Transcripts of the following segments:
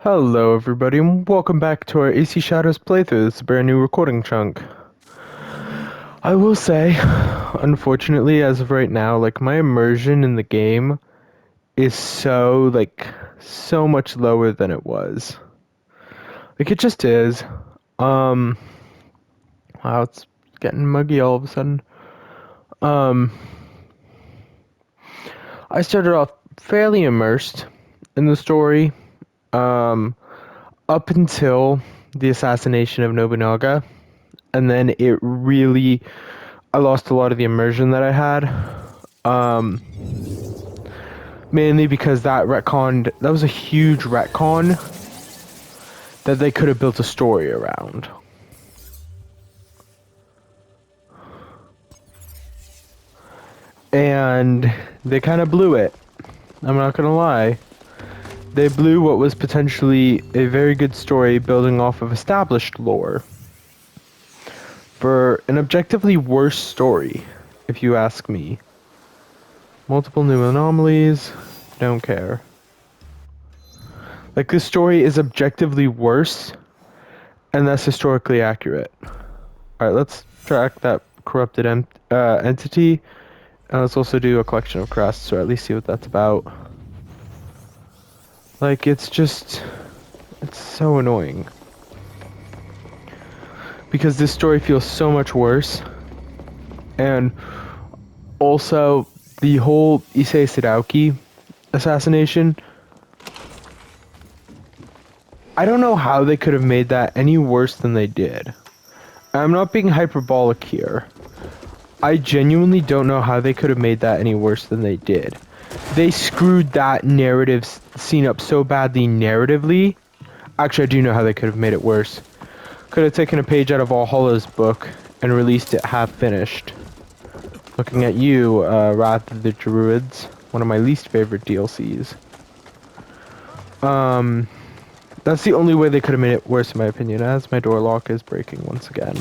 Hello everybody and welcome back to our AC Shadows playthrough. This is a brand new recording chunk. I will say, unfortunately, as of right now, my immersion in the game is so much lower than it was. It just is. Um wow, it's getting muggy all of a sudden. Um I started off fairly immersed in the story, um up until the assassination of Nobunaga, and then I lost a lot of the immersion that I had. Um, Mainly because that was a huge retcon that they could have built a story around. And they kind of blew it. I'm not gonna lie. They blew what was potentially a very good story building off of established lore for an objectively worse story, if you ask me. Multiple new anomalies, don't care. This story is objectively worse and that's historically accurate. Alright, let's track that corrupted entity. And let's also do a collection of crests, or at least see what that's about. It's so annoying. Because this story feels so much worse. And also, the whole Issei Sadauki assassination, I don't know how they could have made that any worse than they did. I'm not being hyperbolic here. I genuinely don't know how they could have made that any worse than they did. They screwed that narrative scene up so badly narratively. Actually, I do know how they could have made it worse. Could have taken a page out of Valhalla's book and released it half finished. Looking at you, Wrath of the Druids, one of my least favorite DLCs. That's the only way they could have made it worse in my opinion, as my door lock is breaking once again.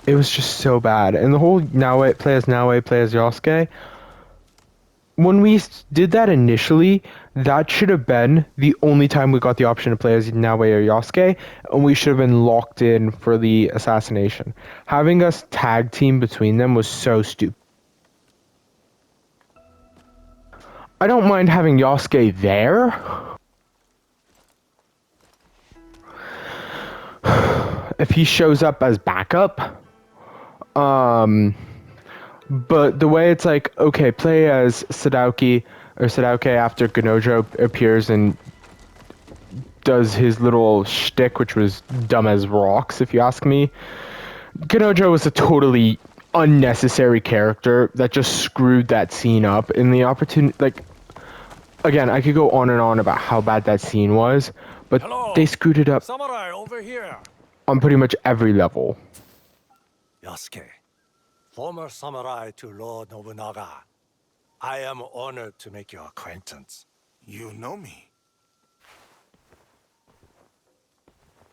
It was just so bad. And the whole Naoe, play as Yosuke, when we did that initially, that should have been the only time we got the option to play as Naoe or Yosuke, and we should have been locked in for the assassination. Having us tag team between them was so stupid. I don't mind having Yosuke there. If he shows up as backup. But the way it's okay, play as Sadauki after Ganojo appears and does his little shtick, which was dumb as rocks, if you ask me. Ganojo was a totally unnecessary character that just screwed that scene up. In the opportunity, again, I could go on and on about how bad that scene was, but they screwed it up Samurai over here. on pretty much every level. Yasuke, former samurai to Lord Nobunaga. I am honored to make your acquaintance. You know me.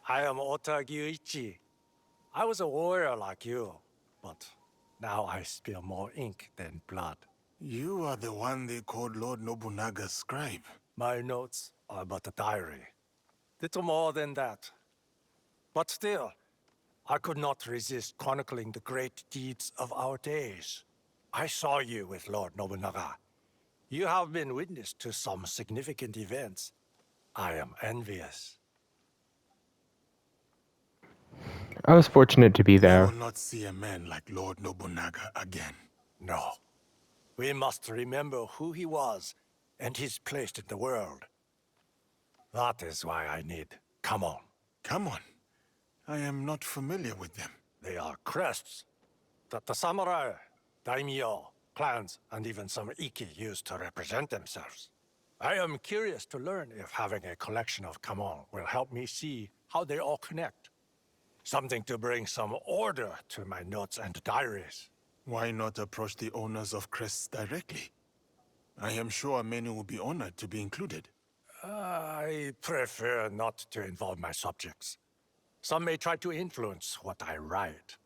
I am Ota Gyuichi. I was a warrior like you, but now I spill more ink than blood. You are the one they called Lord Nobunaga's scribe. My notes are but a diary. Little more than that. But still, I could not resist chronicling the great deeds of our days. I saw you with Lord Nobunaga. You have been witness to some significant events. I am envious. I was fortunate to be We there. will not see a man like Lord Nobunaga again. No. We must remember who he was and his place in the world. That is why I need come on. Come on. I am not familiar with them. They are crests that the samurai, daimyo, clans, and even some iki use to represent themselves. I am curious to learn if having a collection of kamon will help me see how they all connect. Something to bring some order to my notes and diaries. Why not approach the owners of crests directly? I am sure many will be honored to be included. I prefer not to involve my subjects. Some may try to influence what I write,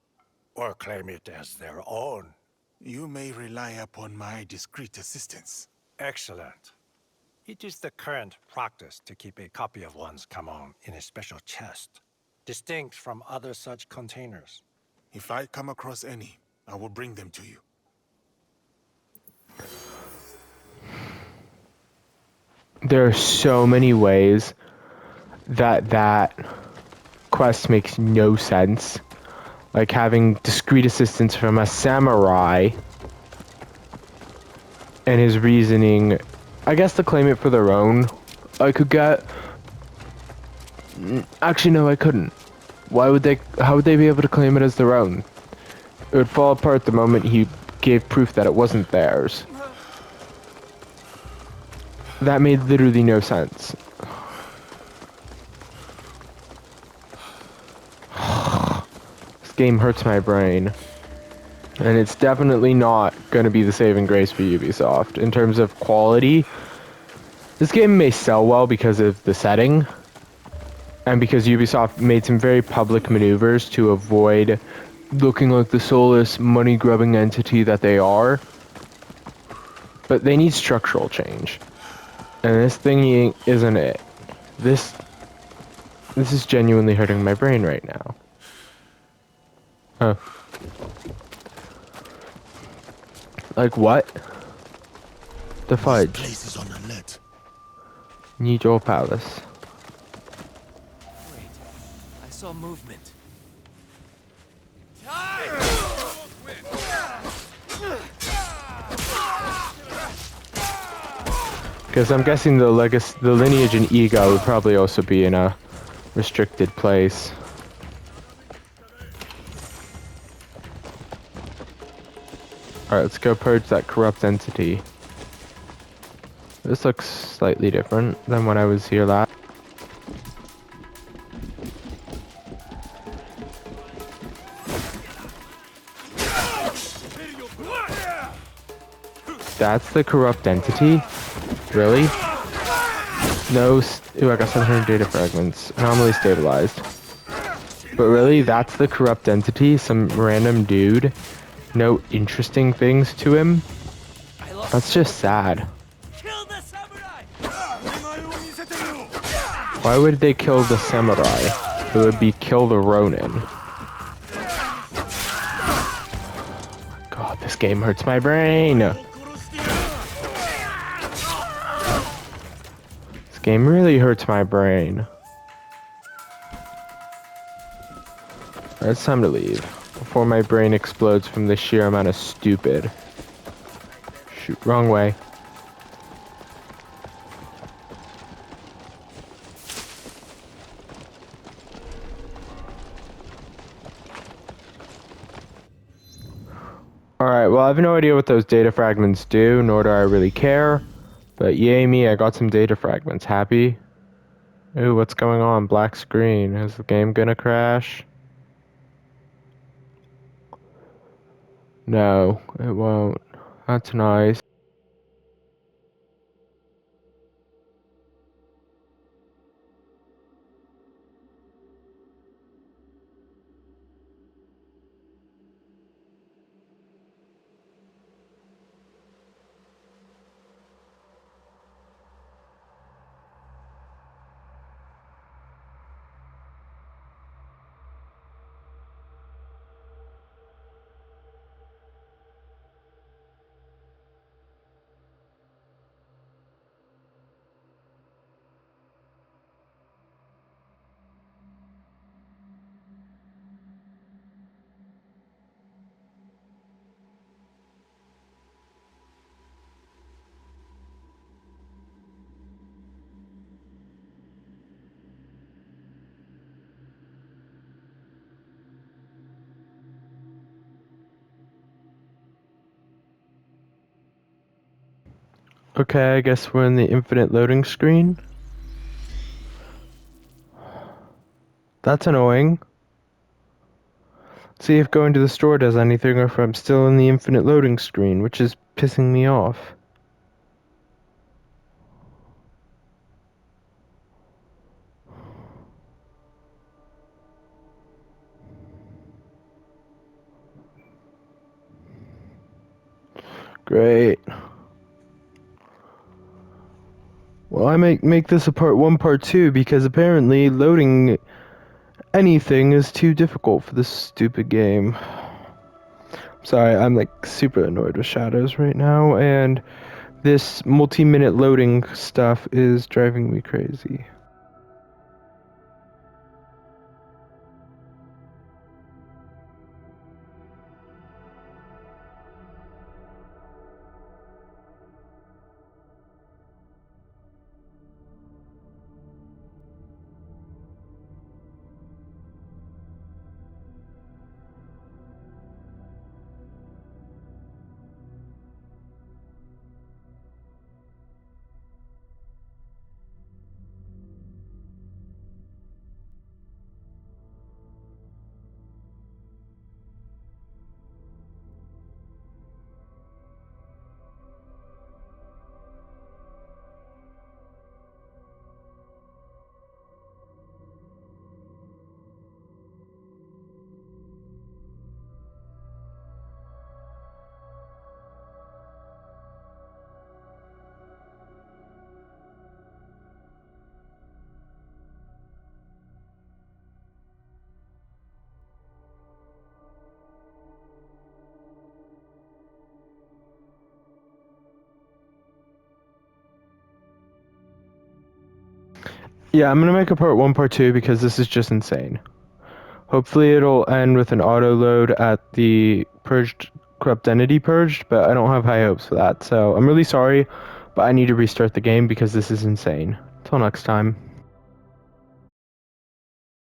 or claim it as their own. You may rely upon my discreet assistance. Excellent. It is the current practice to keep a copy of one's Kamon in a special chest, distinct from other such containers. If I come across any, I will bring them to you. There are so many ways that quest makes no sense. Like having discreet assistance from a samurai and his reasoning, I guess to claim it for their own, I could get... Actually, no, I couldn't. Why would they... How would they be able to claim it as their own? It would fall apart the moment he gave proof that it wasn't theirs. That made literally no sense. This game hurts my brain. And it's definitely not going to be the saving grace for Ubisoft. In terms of quality, this game may sell well because of the setting, and because Ubisoft made some very public maneuvers to avoid looking like the soulless, money-grubbing entity that they are. But they need structural change. And this thing isn't it. This is genuinely hurting my brain right now. Huh. Like what? The fudge. This place is on alert. Need your palace. Wait, I saw movement. Because I'm guessing the lineage and ego would probably also be in a restricted place. Alright, let's go purge that corrupt entity. This looks slightly different than when I was here last. That's the corrupt entity? Really? No, ooh, I got 700 data fragments. Anomaly stabilized. But really, that's the corrupt entity? Some random dude? No interesting things to him? That's just sad. Kill the samurai! Why would they kill the samurai? It would be kill the Ronin. God, this game hurts my brain! This game really hurts my brain. Alright, it's time to leave. Before my brain explodes from the sheer amount of stupid. Shoot, wrong way. Alright, well I have no idea what those data fragments do, nor do I really care. But yay me, I got some data fragments. Happy? Ooh, what's going on? Black screen. Is the game gonna crash? No, it won't. That's nice. Okay, I guess we're in the infinite loading screen. That's annoying. See if going to the store does anything or if I'm still in the infinite loading screen, which is pissing me off. Great. Well, I might make this a part 1, part 2, because apparently loading anything is too difficult for this stupid game. Sorry, I'm like super annoyed with shadows right now, and this multi-minute loading stuff is driving me crazy. Yeah, I'm gonna make a part 1, part 2, because this is just insane. Hopefully it'll end with an auto load at the purged corrupt entity purged, but I don't have high hopes for that. So I'm really sorry, but I need to restart the game because this is insane. Till next time.